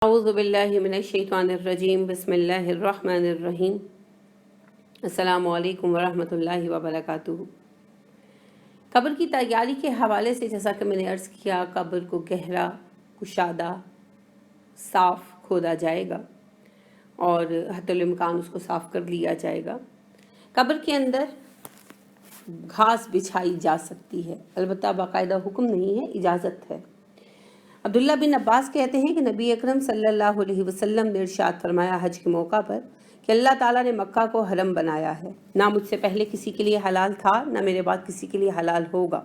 اعوذ باللہ من الشیطان الرجیم بسم اللہ الرحمن الرحیم السلام علیکم ورحمۃ اللہ وبرکاتہ۔ قبر کی تیاری کے حوالے سے جیسا کہ میں نے عرض کیا، قبر کو گہرا، کشادہ، صاف کھودا جائے گا اور حتی الامکان اس کو صاف کر لیا جائے گا۔ قبر کے اندر گھاس بچھائی جا سکتی ہے، البتہ باقاعدہ حکم نہیں ہے، اجازت ہے۔ عبداللہ بن عباس کہتے ہیں کہ نبی اکرم صلی اللہ علیہ وسلم نے ارشاد فرمایا حج کے موقع پر کہ اللہ تعالیٰ نے مکہ کو حرم بنایا ہے، نہ مجھ سے پہلے کسی کے لیے حلال تھا، نہ میرے بعد کسی کے لیے حلال ہوگا۔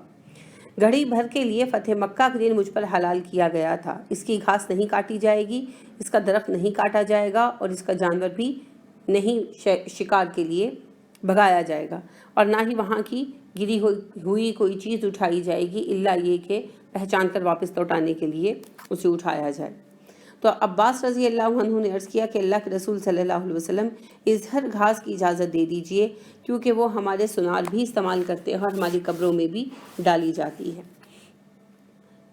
گھڑی بھر کے لیے فتح مکہ کے دن مجھ پر حلال کیا گیا تھا۔ اس کی گھاس نہیں کاٹی جائے گی، اس کا درخت نہیں کاٹا جائے گا اور اس کا جانور بھی نہیں شکار کے لیے بھگایا جائے گا، اور نہ ہی وہاں کی گری ہوئی کوئی چیز اٹھائی جائے گی الا یہ کہ پہچان کر واپس لوٹانے کے لیے اسے اٹھایا جائے۔ تو عباس رضی اللہ عنہ نے عرض کیا کہ اللہ کے رسول صلی اللہ علیہ وسلم ازہر گھاس کی اجازت دے دیجئے، کیونکہ وہ ہمارے سنار بھی استعمال کرتے ہیں اور ہماری قبروں میں بھی ڈالی جاتی ہے۔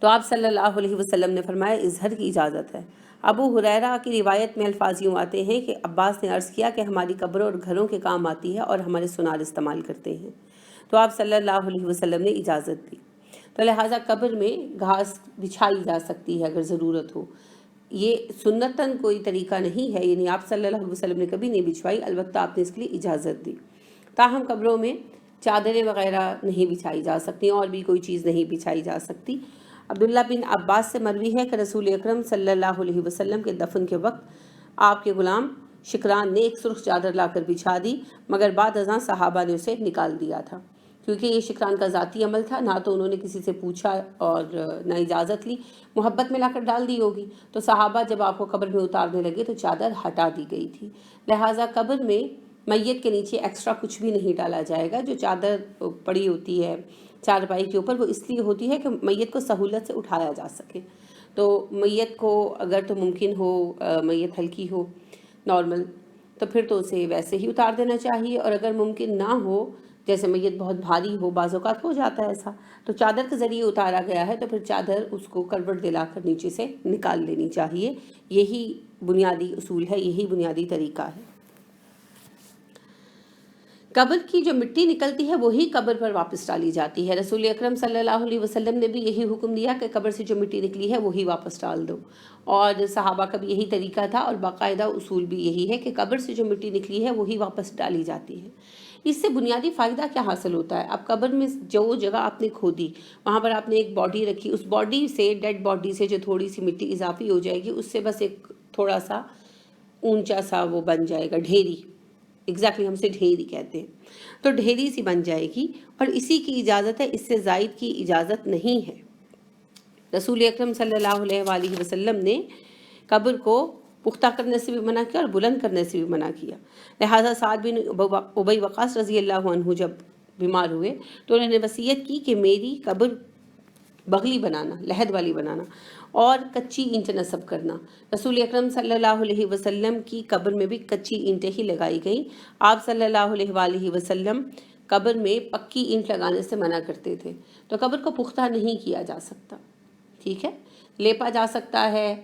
تو آپ صلی اللہ علیہ وسلم نے فرمایا ازہر کی اجازت ہے۔ ابو ہریرہ کی روایت میں الفاظ یوں آتے ہیں کہ عباس نے عرض کیا کہ ہماری قبروں اور گھروں کے کام آتی ہے اور ہمارے سنار استعمال کرتے ہیں، تو آپ صلی اللہ علیہ وسلم نے اجازت دی۔ تو لہٰذا قبر میں گھاس بچھائی جا سکتی ہے اگر ضرورت ہو۔ یہ سنتاً کوئی طریقہ نہیں ہے، یعنی آپ صلی اللہ علیہ وسلم نے کبھی نہیں بچھوائی، البتہ آپ نے اس کے لیے اجازت دی۔ تاہم قبروں میں چادریں وغیرہ نہیں بچھائی جا سکتی اور بھی کوئی چیز نہیں بچھائی جا سکتی۔ عبداللہ بن عباس سے مروی ہے کہ رسول اکرم صلی اللہ علیہ وسلم کے دفن کے وقت آپ کے غلام شکران نے ایک سرخ چادر لا کر بچھا دی، مگر بعد ازاں صحابہ نے اسے نکال دیا تھا، کیونکہ یہ شکران کا ذاتی عمل تھا، نہ تو انہوں نے کسی سے پوچھا اور نہ اجازت لی، محبت میں لا کر ڈال دی ہوگی۔ تو صحابہ جب آپ کو قبر میں اتارنے لگے تو چادر ہٹا دی گئی تھی۔ لہٰذا قبر میں میت کے نیچے ایکسٹرا کچھ بھی نہیں ڈالا جائے گا۔ جو چادر پڑی ہوتی ہے چارپائی کے اوپر، وہ اس لیے ہوتی ہے کہ میت کو سہولت سے اٹھایا جا سکے۔ تو میت کو اگر تو ممکن ہو، میت ہلکی ہو نارمل، تو پھر تو اسے ویسے ہی اتار دینا چاہیے، اور اگر ممکن نہ ہو، جیسے میت بہت بھاری ہو، بعض اوقات ہو جاتا ہے ایسا، تو چادر کے ذریعے اتارا گیا ہے تو پھر چادر اس کو کروٹ دلا کر نیچے سے نکال لینی چاہیے۔ یہی بنیادی اصول ہے، یہی بنیادی طریقہ ہے۔ قبر کی جو مٹی نکلتی ہے وہی قبر پر واپس ڈالی جاتی ہے۔ رسول اکرم صلی اللہ علیہ وسلم نے بھی یہی حکم دیا کہ قبر سے جو مٹی نکلی ہے وہی واپس ڈال دو، اور صحابہ کا بھی یہی طریقہ تھا، اور باقاعدہ اصول بھی یہی ہے کہ قبر سے جو مٹی نکلی ہے وہی واپس ڈالی جاتی ہے۔ اس سے بنیادی فائدہ کیا حاصل ہوتا ہے؟ اب قبر میں جو جگہ آپ نے کھودی، وہاں پر آپ نے ایک باڈی رکھی، اس باڈی سے، ڈیڈ باڈی سے جو تھوڑی سی مٹی اضافی ہو جائے گی، اس سے بس ایک تھوڑا سا اونچا سا وہ بن جائے گا، ڈھیری، ایگزیکٹلی ہم سے ڈھیری کہتے ہیں، تو ڈھیری سی بن جائے گی، اور اسی کی اجازت ہے، اس سے زائد کی اجازت نہیں ہے۔ رسول اکرم صلی اللہ علیہ وآلہ وسلم نے قبر کو پختہ کرنے سے بھی منع کیا اور بلند کرنے سے بھی منع کیا۔ لہٰذا سعد بن ابی وقاص رضی اللہ عنہ جب بیمار ہوئے تو انہوں نے وصیت کی کہ میری قبر بغلی بنانا، لحد والی بنانا، اور کچی اینٹ نصب کرنا۔ رسول اکرم صلی اللہ علیہ وسلم کی قبر میں بھی کچی اینٹیں ہی لگائی گئیں۔ آپ صلی اللہ علیہ وآلہ وسلم قبر میں پکی اینٹ لگانے سے منع کرتے تھے۔ تو قبر کو پختہ نہیں کیا جا سکتا، ٹھیک ہے، لیپا جا سکتا ہے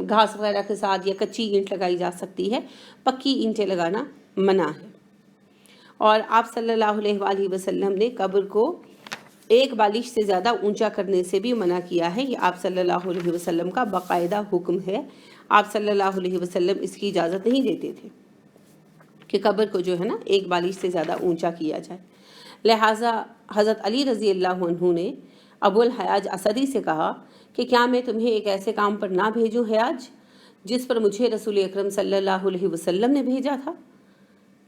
گھاس وغیرہ کے ساتھ، یا کچی اینٹ لگائی جا سکتی ہے، پکی اینٹیں لگانا منع ہے۔ اور آپ صلی اللہ علیہ وآلہ وسلم نے قبر کو ایک بالش سے زیادہ اونچا کرنے سے بھی منع کیا ہے۔ یہ آپ صلی اللہ علیہ وسلم کا باقاعدہ حکم ہے۔ آپ صلی اللہ علیہ وسلم اس کی اجازت نہیں دیتے تھے کہ قبر کو جو ہے نا ایک بالش سے زیادہ اونچا کیا جائے۔ لہٰذا حضرت علی رضی اللہ عنہ نے ابو الحیاج اسدی سے کہا کہ کیا میں تمہیں ایک ایسے کام پر نہ بھیجوں حیاج جس پر مجھے رسول اکرم صلی اللہ علیہ وسلم نے بھیجا تھا؟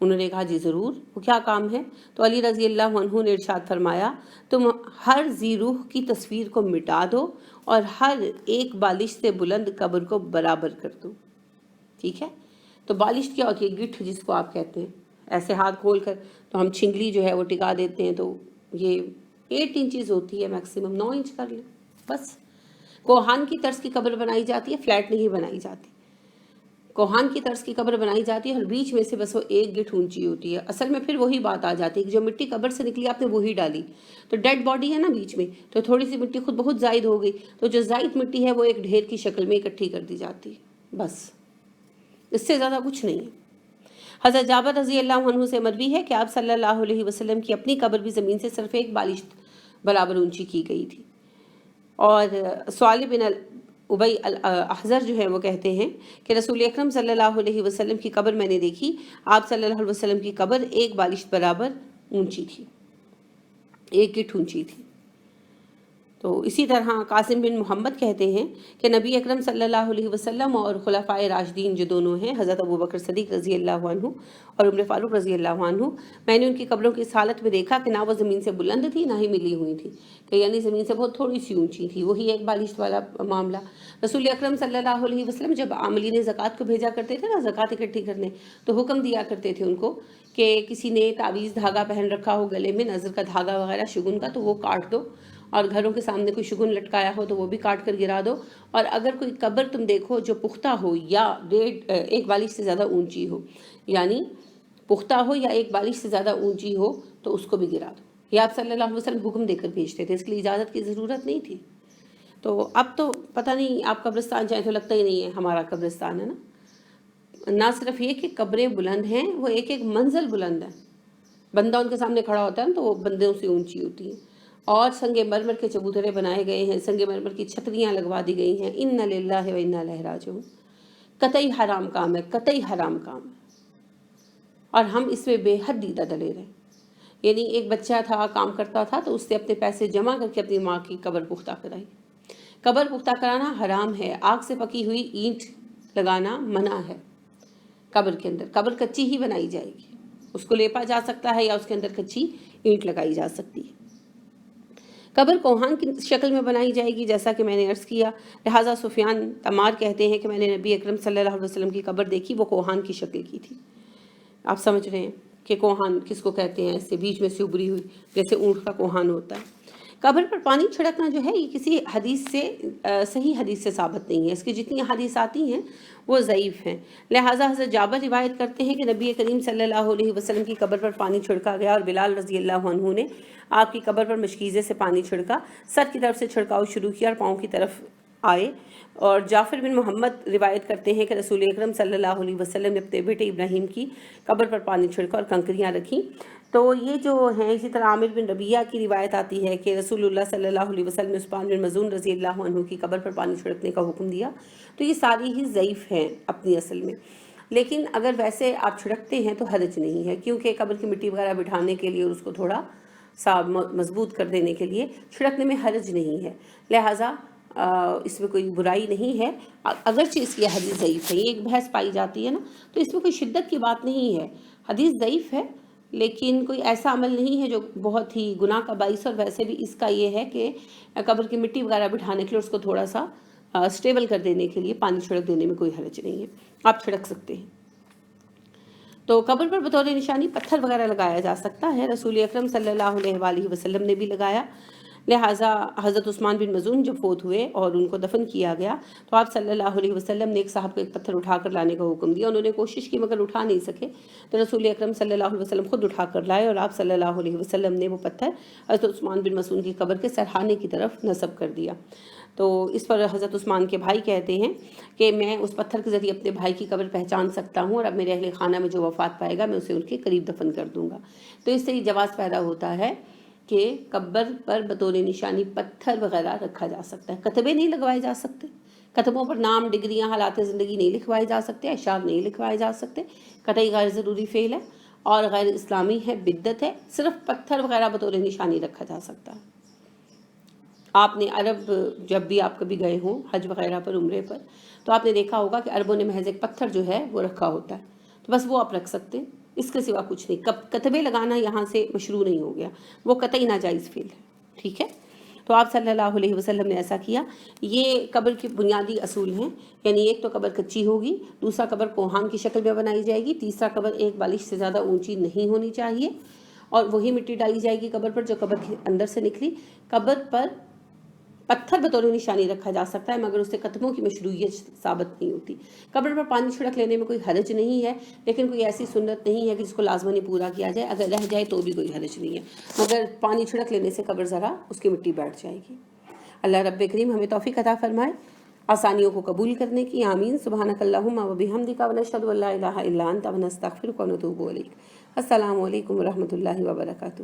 انہوں نے کہا جی ضرور، وہ کیا کام ہے؟ تو علی رضی اللہ عنہ نے ارشاد فرمایا تم ہر ذی روح کی تصویر کو مٹا دو اور ہر ایک بالش سے بلند قبر کو برابر کر دو، ٹھیک ہے؟ تو بالش کیا ہوتی ہے؟ گٹھ جس کو آپ کہتے ہیں، ایسے ہاتھ کھول کر تو ہم چھنگلی جو ہے وہ ٹکا دیتے ہیں، تو یہ 8 انچز ہوتی ہے، میکسیمم 9 انچ کر لیں بس۔ کوہان کی طرز کی قبر بنائی جاتی ہے، فلیٹ نہیں بنائی جاتی، کوہان کی طرز کی قبر بنائی جاتی ہے، اور بیچ میں سے بس وہ ایک گٹھ اونچی ہوتی ہے۔ اصل میں پھر وہی بات آ جاتی ہے کہ جو مٹی قبر سے نکلی آپ نے وہی ڈالی، تو ڈیڈ باڈی ہے نا بیچ میں، تو تھوڑی سی مٹی خود بہت زائد ہو گئی، تو جو زائد مٹی ہے وہ ایک ڈھیر کی شکل میں اکٹھی کر دی جاتی ہے۔ بس اس سے زیادہ کچھ نہیں ہے۔ حضرت جابر رضی اللہ عنہ سے مروی ہے کہ آپ صلی اللہ علیہ وسلم کی اپنی قبر بھی زمین سے صرف ایک بالشت برابر اونچی کی گئی تھی۔ اور صالح بن ابی الاحزر جو ہے وہ کہتے ہیں کہ رسول اکرم صلی اللہ علیہ وسلم کی قبر میں نے دیکھی، آپ صلی اللہ علیہ وسلم کی قبر ایک بالشت برابر اونچی تھی، ایک گٹھ اونچی تھی۔ تو اسی طرح قاسم بن محمد کہتے ہیں کہ نبی اکرم صلی اللہ علیہ وسلم اور خلفائے راشدین جو دونوں ہیں، حضرت ابوبکر صدیق رضی اللہ عنہ اور عمر فاروق رضی اللہ عنہ، میں نے ان کی قبروں کی اس حالت میں دیکھا کہ نہ وہ زمین سے بلند تھی نہ ہی ملی ہوئی تھی، کہ یعنی زمین سے بہت تھوڑی سی اونچی تھی، وہی ایک بالشت والا معاملہ۔ رسول اکرم صلی اللہ علیہ وسلم جب عاملین زکوٰۃ کو بھیجا کرتے تھے نا زکوٰۃ اکٹھی کرنے، تو حکم دیا کرتے تھے ان کو کہ کسی نے تعویذ دھاگا پہن رکھا ہو گلے میں، نظر کا دھاگا وغیرہ شگن کا، تو وہ کاٹ دو، اور گھروں کے سامنے کوئی شگن لٹکایا ہو تو وہ بھی کاٹ کر گرا دو، اور اگر کوئی قبر تم دیکھو جو پختہ ہو یا ایک بالش سے زیادہ اونچی ہو، یعنی پختہ ہو یا ایک بالش سے زیادہ اونچی ہو، تو اس کو بھی گرا دو۔ یہ آپ صلی اللہ علیہ وسلم حکم دے کر بھیجتے تھے، اس کے لیے اجازت کی ضرورت نہیں تھی۔ تو اب تو پتہ نہیں، آپ قبرستان جائیں تو لگتا ہی نہیں ہے ہمارا قبرستان ہے نا۔ نہ صرف یہ کہ قبریں بلند ہیں، وہ ایک ایک منزل بلند ہے، بندہ ان کے سامنے کھڑا ہوتا ہے تو وہ بندوں سے اونچی ہوتی ہیں، اور سنگ مرمر کے چبوترے بنائے گئے ہیں، سنگ مرمر کی چھتریاں لگوا دی گئی ہیں۔ انا للہ و انا الیہ راجعون، قطعی حرام کام ہے، قطعی حرام کام ہے، اور ہم اس میں بے حد دیدہ دلیر ہیں۔ یعنی ایک بچہ تھا، کام کرتا تھا، تو اس نے اپنے پیسے جمع کر کے اپنی ماں کی قبر پختہ کرائی۔ قبر پختہ کرانا حرام ہے، آگ سے پکی ہوئی اینٹ لگانا منع ہے قبر کے اندر۔ قبر کچی ہی بنائی جائے گی، اس کو لیپا جا سکتا ہے یا اس کے اندر کچی اینٹ لگائی جا سکتی ہے۔ قبر کوہان کی شکل میں بنائی جائے گی، جیسا کہ میں نے عرض کیا، لہٰذا سفیان تمار کہتے ہیں کہ میں نے نبی اکرم صلی اللہ علیہ وسلم کی قبر دیکھی، وہ کوہان کی شکل کی تھی۔ آپ سمجھ رہے ہیں کہ کوہان کس کو کہتے ہیں، ایسے بیچ میں سے ابری ہوئی جیسے اونٹ کا کوہان ہوتا ہے۔ قبر پر پانی چھڑکنا جو ہے یہ کسی حدیث سے صحیح حدیث سے ثابت نہیں ہے، اس کی جتنی حدیث آتی ہیں وہ ضعیف ہیں، لہٰذا حضرت جابر روایت کرتے ہیں کہ نبی کریم صلی اللہ علیہ وسلم کی قبر پر پانی چھڑکا گیا، اور بلال رضی اللہ عنہ نے آپ کی قبر پر مشکیزے سے پانی چھڑکا، سر کی طرف سے چھڑکاؤ شروع کیا اور پاؤں کی طرف آئے۔ اور جعفر بن محمد روایت کرتے ہیں کہ رسول اکرم صلی اللہ علیہ وسلم نے اپنے بیٹے ابراہیم کی قبر پر پانی چھڑکا اور کنکریاں رکھیں۔ تو یہ جو ہیں، اسی طرح عامر بن ربیعہ کی روایت آتی ہے کہ رسول اللہ صلی اللہ علیہ وسلم نے عثمان بن مظعون رضی اللہ عنہ کی قبر پر پانی چھڑکنے کا حکم دیا۔ تو یہ ساری ہی ضعیف ہیں اپنی اصل میں، لیکن اگر ویسے آپ چھڑکتے ہیں تو حرج نہیں ہے، کیونکہ قبر کی مٹی وغیرہ بٹھانے کے لیے اور اس کو تھوڑا سا مضبوط کر دینے کے لیے چھڑکنے میں حرج نہیں ہے، لہٰذا اس میں کوئی برائی نہیں ہے، اگرچہ اس کی حدیث ضعیف ہے۔ یہ ایک بحث پائی جاتی ہے نا، تو اس میں کوئی شدت کی بات نہیں ہے، حدیث ضعیف ہے، لیکن کوئی ایسا عمل نہیں ہے جو بہت ہی گناہ کا باعث، اور ویسے بھی اس کا یہ ہے کہ قبر کی مٹی وغیرہ بٹھانے کے لیے اس کو تھوڑا سا اسٹیبل کر دینے کے لیے پانی چھڑک دینے میں کوئی حرج نہیں ہے، آپ چھڑک سکتے ہیں۔ تو قبر پر بطور نشانی پتھر وغیرہ لگایا جا سکتا ہے، رسول اکرم صلی اللہ علیہ وآلہ وسلم نے بھی لگایا، لہٰذا حضرت عثمان بن مظعون جب فوت ہوئے اور ان کو دفن کیا گیا تو آپ صلی اللہ علیہ وسلم نے ایک صاحب کو ایک پتھر اٹھا کر لانے کا حکم دیا، انہوں نے کوشش کی مگر اٹھا نہیں سکے، تو رسول اکرم صلی اللہ علیہ وسلم خود اٹھا کر لائے، اور آپ صلی اللہ علیہ وسلم نے وہ پتھر حضرت عثمان بن مظعون کی قبر کے سرحانے کی طرف نصب کر دیا۔ تو اس پر حضرت عثمان کے بھائی کہتے ہیں کہ میں اس پتھر کے ذریعے اپنے بھائی کی قبر پہچان سکتا ہوں، اور اب میرے اہل خانہ میں جو وفات پائے گا میں اسے ان کے قریب دفن کر دوں گا۔ تو اس سے یہ جواز پیدا ہوتا ہے کہ قبر پر بطور نشانی پتھر وغیرہ رکھا جا سکتا ہے، کتبے نہیں لگوائے جا سکتے، کتبوں پر نام، ڈگریاں، حالات زندگی نہیں لکھوائے جا سکتے، اشعار نہیں لکھوائے جا سکتے، قطعی غیر ضروری فعل ہے اور غیر اسلامی ہے، بدعت ہے، صرف پتھر وغیرہ بطور نشانی رکھا جا سکتا ہے۔ آپ نے عرب جب بھی آپ کبھی گئے ہوں حج وغیرہ پر، عمرے پر، تو آپ نے دیکھا ہوگا کہ عربوں نے محض ایک پتھر جو ہے وہ رکھا ہوتا ہے، تو بس وہ آپ رکھ سکتے ہیں، اس کے سوا کچھ نہیں۔ کتبے لگانا یہاں سے مشروع نہیں ہو گیا، وہ قطعی ناجائز فعل ہے، ٹھیک ہے۔ تو آپ صلی اللہ علیہ وسلم نے ایسا کیا۔ یہ قبر کے بنیادی اصول ہیں، یعنی ایک تو قبر کچی ہوگی، دوسرا قبر کوہان کی شکل میں بنائی جائے گی، تیسرا قبر ایک بالش سے زیادہ اونچی نہیں ہونی چاہیے، اور وہی مٹی ڈالی جائے گی قبر پر جو قبر کے اندر سے نکلی۔ قبر پر پتھر بطور نشانی رکھا جا سکتا ہے مگر اس سے کتبوں کی مشروعیت ثابت نہیں ہوتی۔ قبر پر پانی چھڑک لینے میں کوئی حرج نہیں ہے، لیکن کوئی ایسی سنت نہیں ہے کہ جس کو لازماً پورا کیا جائے، اگر رہ جائے تو بھی کوئی حرج نہیں ہے، مگر پانی چھڑک لینے سے قبر ذرا اس کی مٹی بیٹھ جائے گی۔ اللہ رب کریم ہمیں توفیق عطا فرمائے۔ آسانیوں کو قبول کرنے کی. آمین. سبحانک اللہم و بحمدک و نشہد ان لا الہ الا انت و نستغفرک و نتوب الیک. السلام علیکم ورحمۃ اللہ وبرکاتہ.